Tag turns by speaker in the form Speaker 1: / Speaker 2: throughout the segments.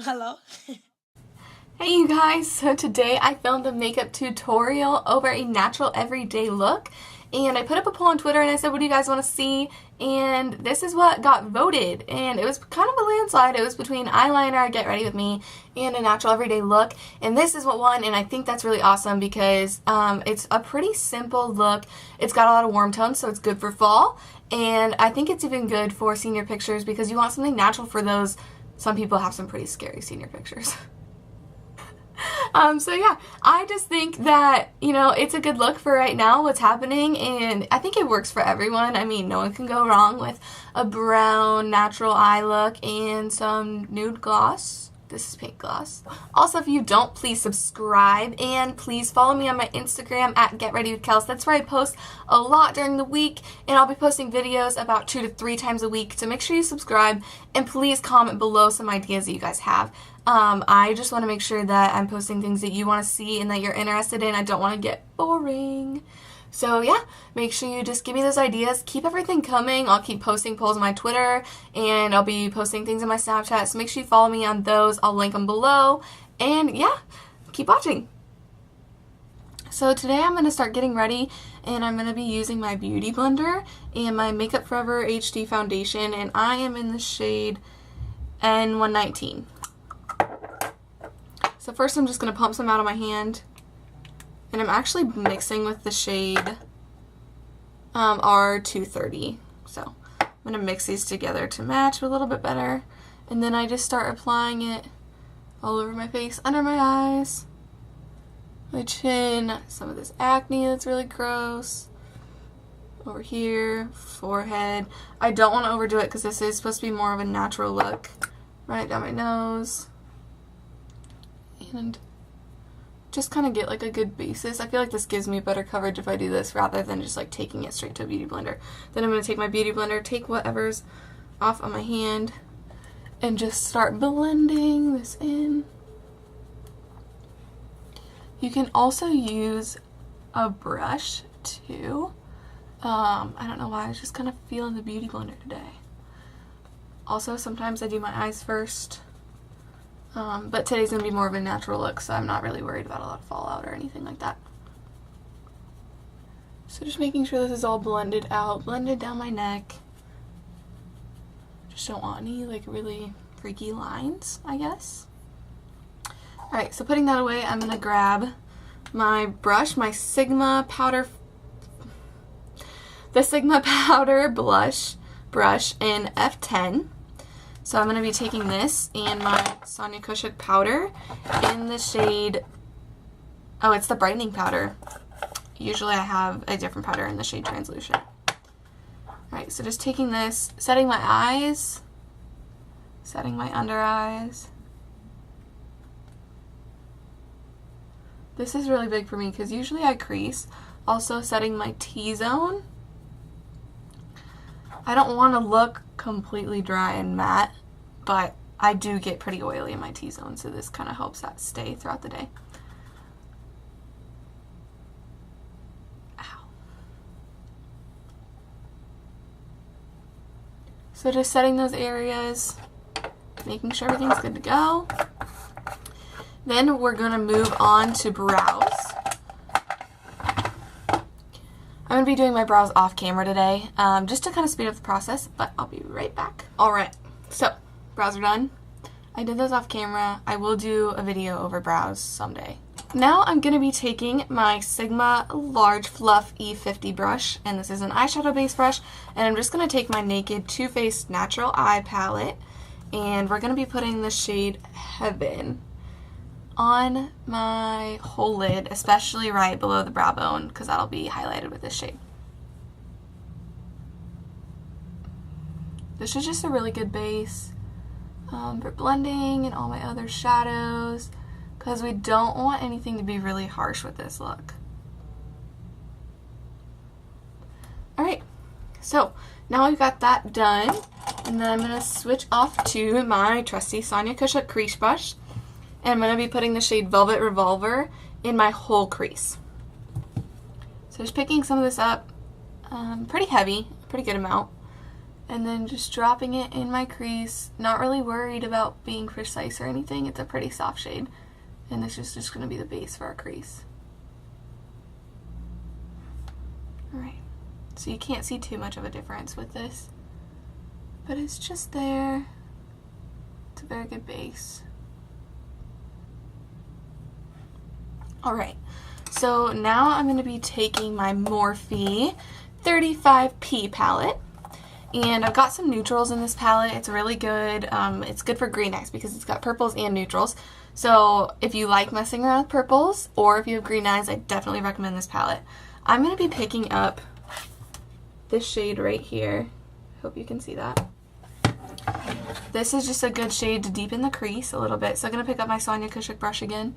Speaker 1: Hello.
Speaker 2: Hey you guys, so today I filmed a makeup tutorial over a natural everyday look, and I put up a poll on Twitter and I said, what do you guys want to see? And this is what got voted, and it was kind of a landslide. It was between eyeliner, Get Ready With Me, and a natural everyday look, and this is what won, and I think that's really awesome because it's a pretty simple look. It's got a lot of warm tones, so it's good for fall, and I think it's even good for senior pictures because you want something natural for those. Some people have some pretty scary senior pictures. So yeah, I just think that, you know, it's a good look for right now, what's happening, and I think it works for everyone. I mean, no one can go wrong with a brown natural eye look and some nude gloss. This is pink gloss. Also, if you don't, please subscribe and please follow me on my Instagram at Get Ready with Kelsey. That's where I post a lot during the week, and I'll be posting videos about 2 to 3 times a week. So make sure you subscribe and please comment below some ideas that you guys have. I just want to make sure that I'm posting things that you want to see and that you're interested in. I don't want to get boring. So yeah, make sure you just give me those ideas. Keep everything coming. I'll keep posting polls on my Twitter, and I'll be posting things on my Snapchat. So make sure you follow me on those. I'll link them below. And yeah, keep watching. So today I'm going to start getting ready, and I'm going to be using my Beauty Blender and my Makeup Forever HD foundation, and I am in the shade N119. So first I'm just going to pump some out of my hand. And I'm actually mixing with the shade R230. So I'm going to mix these together to match a little bit better. And then I just start applying it all over my face, under my eyes, my chin, some of this acne that's really gross, over here, forehead. I don't want to overdo it because this is supposed to be more of a natural look. Right down my nose. And just kind of get like a good basis. I feel like this gives me better coverage if I do this rather than just like taking it straight to a beauty blender. Then I'm going to take my beauty blender, take whatever's off on my hand, and just start blending this in. You can also use a brush too. I don't know why, I was just kind of feeling the beauty blender today. Also, sometimes I do my eyes first. But today's going to be more of a natural look, so I'm not really worried about a lot of fallout or anything like that. So just making sure this is all blended out, blended down my neck. Just don't want any like really freaky lines, I guess. Alright, so putting that away, I'm going to grab my brush, my Sigma powder, the Sigma powder blush brush in F10. So I'm going to be taking this and my Sonia Kashuk powder in the shade, oh, it's the brightening powder. Usually I have a different powder in the shade Translucent. Alright, so just taking this, setting my eyes, setting my under eyes. This is really big for me because usually I crease. Also setting my T-zone. I don't want to look completely dry and matte, but I do get pretty oily in my T-zone, so this kind of helps that stay throughout the day. Ow. So just setting those areas, making sure everything's good to go. Then we're going to move on to brows. I'm going to be doing my brows off camera today, just to kind of speed up the process, but I'll be right back. Alright, so brows are done. I did those off camera. I will do a video over brows someday. Now I'm going to be taking my Sigma Large Fluff E50 brush, and this is an eyeshadow base brush, and I'm just going to take my Naked Too Faced Natural Eye Palette, and we're going to be putting the shade Heaven on my whole lid, especially right below the brow bone, because that'll be highlighted with this shade. This is just a really good base for blending and all my other shadows, because we don't want anything to be really harsh with this look. Alright, so now we've got that done, and then I'm going to switch off to my trusty Sonia Kashuk crease brush. And I'm going to be putting the shade Velvet Revolver in my whole crease. So just picking some of this up, pretty heavy, pretty good amount. And then just dropping it in my crease. Not really worried about being precise or anything. It's a pretty soft shade. And this is just going to be the base for our crease. Alright. So you can't see too much of a difference with this. But it's just there. It's a very good base. Alright. So now I'm going to be taking my Morphe 35P palette. And I've got some neutrals in this palette. It's really good. It's good for green eyes because it's got purples and neutrals. So if you like messing around with purples or if you have green eyes, I definitely recommend this palette. I'm going to be picking up this shade right here. Hope you can see that. This is just a good shade to deepen the crease a little bit. So I'm going to pick up my Sonia Kashuk brush again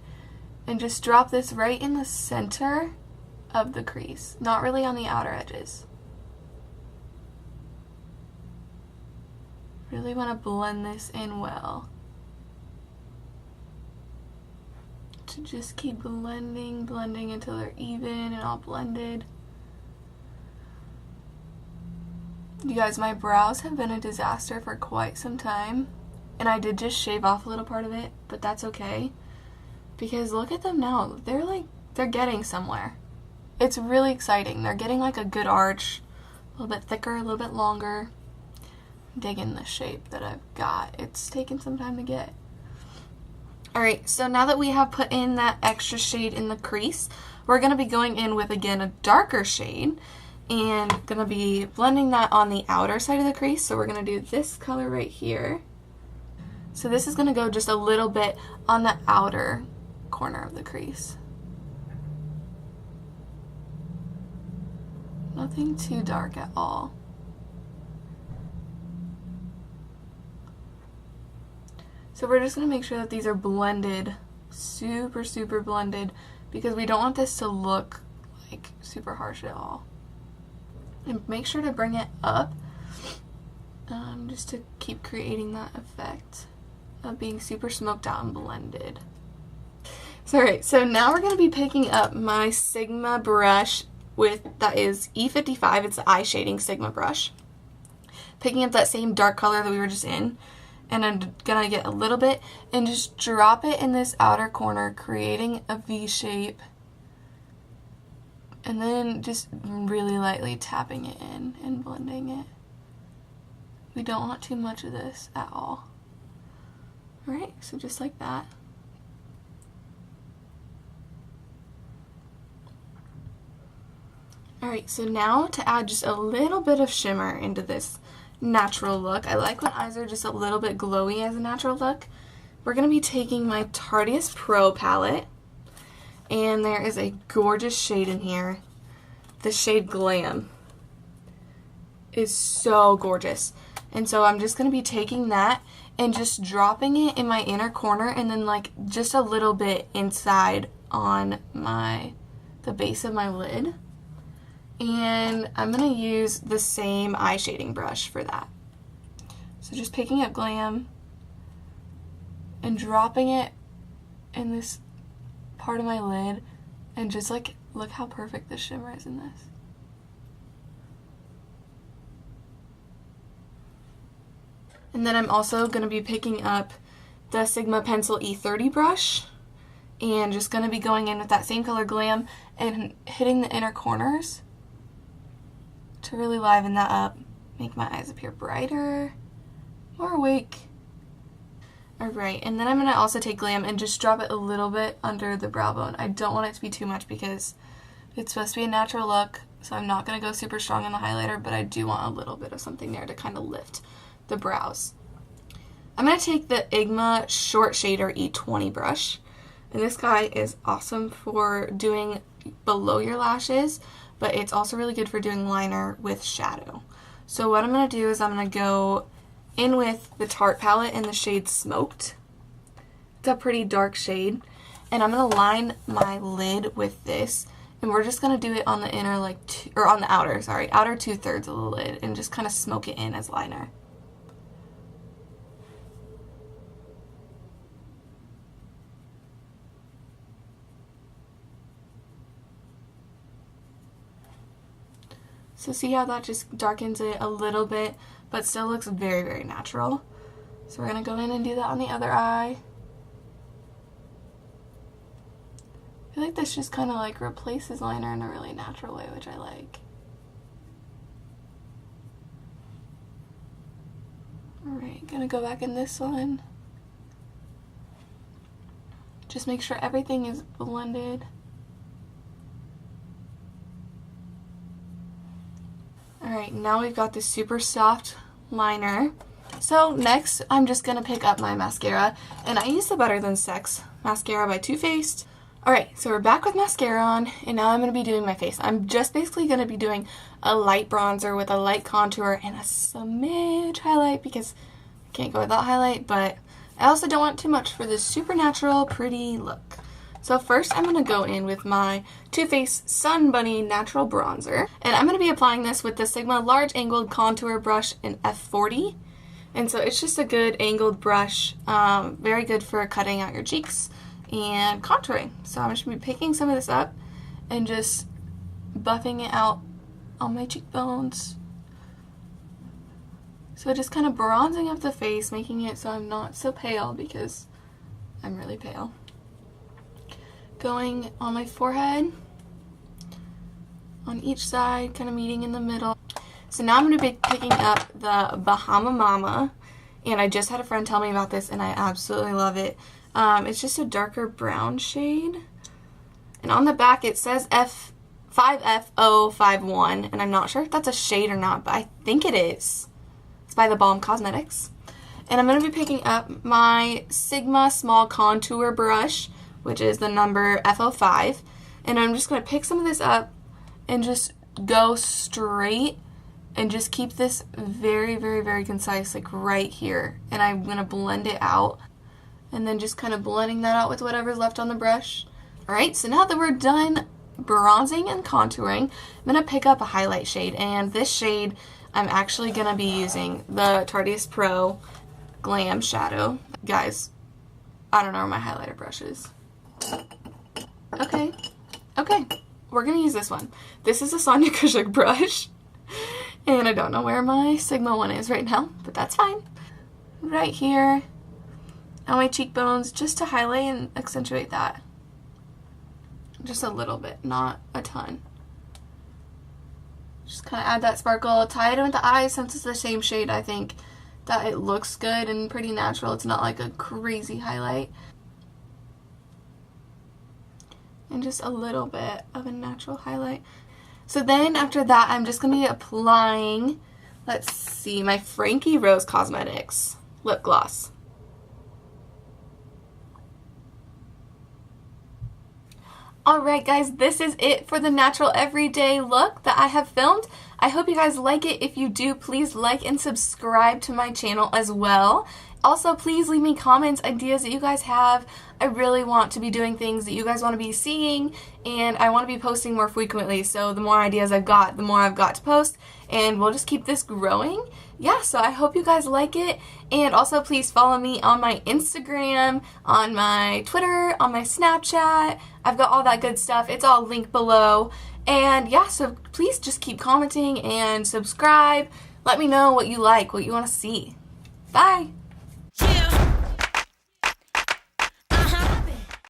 Speaker 2: and just drop this right in the center of the crease. Not really on the outer edges. Really want to blend this in well. To just keep blending until they're even and all blended. You guys, my brows have been a disaster for quite some time. And I did just shave off a little part of it, but that's okay. Because look at them now. They're getting somewhere. It's really exciting. They're getting like a good arch. A little bit thicker, a little bit longer. Digging the shape that I've got. It's taken some time to get. Alright, so now that we have put in that extra shade in the crease, we're going to be going in with, again, a darker shade and going to be blending that on the outer side of the crease. So we're going to do this color right here. So this is going to go just a little bit on the outer corner of the crease. Nothing too dark at all. So we're just going to make sure that these are blended, super blended, because we don't want this to look like super harsh at all. And make sure to bring it up just to keep creating that effect of being super smoked out and blended. So alright, so now we're going to be picking up my Sigma brush that is E55, it's the eye shading Sigma brush. Picking up that same dark color that we were just in. And I'm gonna get a little bit and just drop it in this outer corner, creating a V shape. And then just really lightly tapping it in and blending it. We don't want too much of this at all. Alright, so just like that. Alright, so now to add just a little bit of shimmer into this natural look. I like when eyes are just a little bit glowy as a natural look. We're going to be taking my Tarteist Pro palette, and there is a gorgeous shade in here. The shade Glam is so gorgeous. And so I'm just going to be taking that and just dropping it in my inner corner and then like just a little bit inside on the base of my lid. And I'm going to use the same eye shading brush for that. So just picking up Glam and dropping it in this part of my lid and just like, look how perfect this shimmer is in this. And then I'm also going to be picking up the Sigma Pencil E30 brush and just going to be going in with that same color Glam and hitting the inner corners to really liven that up, make my eyes appear brighter, more awake. Alright, and then I'm going to also take Glam and just drop it a little bit under the brow bone. I don't want it to be too much because it's supposed to be a natural look, so I'm not going to go super strong on the highlighter, but I do want a little bit of something there to kind of lift the brows. I'm going to take the Igma Short Shader E20 brush, and this guy is awesome for doing below your lashes, but it's also really good for doing liner with shadow. So what I'm going to do is I'm going to go in with the Tarte palette in the shade Smoked. It's a pretty dark shade. And I'm going to line my lid with this. And we're just going to do it on the inner, on the outer 2/3 of the lid and just kind of smoke it in as liner. So see how that just darkens it a little bit, but still looks very, very natural. So we're going to go in and do that on the other eye. I feel like this just kind of like replaces liner in a really natural way, which I like. Alright, gonna go back in this one. Just make sure everything is blended. Alright, now we've got this super soft liner. So next, I'm just gonna pick up my mascara, and I use the Better Than Sex mascara by Too Faced. Alright, so we're back with mascara on, and now I'm going to be doing my face. I'm just basically going to be doing a light bronzer with a light contour and a smidge highlight because I can't go without highlight, but I also don't want too much for this super natural, pretty look. So first I'm going to go in with my Too Faced Sun Bunny Natural Bronzer, and I'm going to be applying this with the Sigma Large Angled Contour Brush in F40. And so it's just a good angled brush, very good for cutting out your cheeks and contouring. So I'm just going to be picking some of this up and just buffing it out on my cheekbones. So just kind of bronzing up the face, making it so I'm not so pale because I'm really pale. Going on my forehead, on each side, kind of meeting in the middle. So now I'm going to be picking up the Bahama Mama, and I just had a friend tell me about this and I absolutely love it. It's just a darker brown shade, and on the back it says F5F051, and I'm not sure if that's a shade or not, but I think it is. It's by theBalm Cosmetics. And I'm going to be picking up my Sigma Small Contour Brush, which is the number F05, and I'm just going to pick some of this up and just go straight and just keep this very, very, very concise, like right here, and I'm going to blend it out. And then just kind of blending that out with whatever's left on the brush. Alright, so now that we're done bronzing and contouring, I'm going to pick up a highlight shade. And this shade, I'm actually going to be using the Tarteist Pro Glam Shadow. Guys, I don't know where my highlighter brush is. Okay, we're going to use this one. This is a Sonia Kashuk brush. And I don't know where my Sigma one is right now, but that's fine. Right here on my cheekbones, just to highlight and accentuate that. Just a little bit, not a ton. Just kind of add that sparkle, tie it in with the eyes since it's the same shade. I think that it looks good and pretty natural. It's not like a crazy highlight. And just a little bit of a natural highlight. So then after that, I'm just going to be applying, let's see, my Frankie Rose Cosmetics lip gloss. Alright guys, this is it for the natural everyday look that I have filmed. I hope you guys like it. If you do, please like and subscribe to my channel as well. Also, please leave me comments, ideas that you guys have. I really want to be doing things that you guys want to be seeing, and I want to be posting more frequently, so the more ideas I've got, the more I've got to post, and we'll just keep this growing. Yeah, so I hope you guys like it, and also please follow me on my Instagram, on my Twitter, on my Snapchat. I've got all that good stuff. It's all linked below. And yeah, so please just keep commenting and subscribe. Let me know what you like, what you want to see. Bye!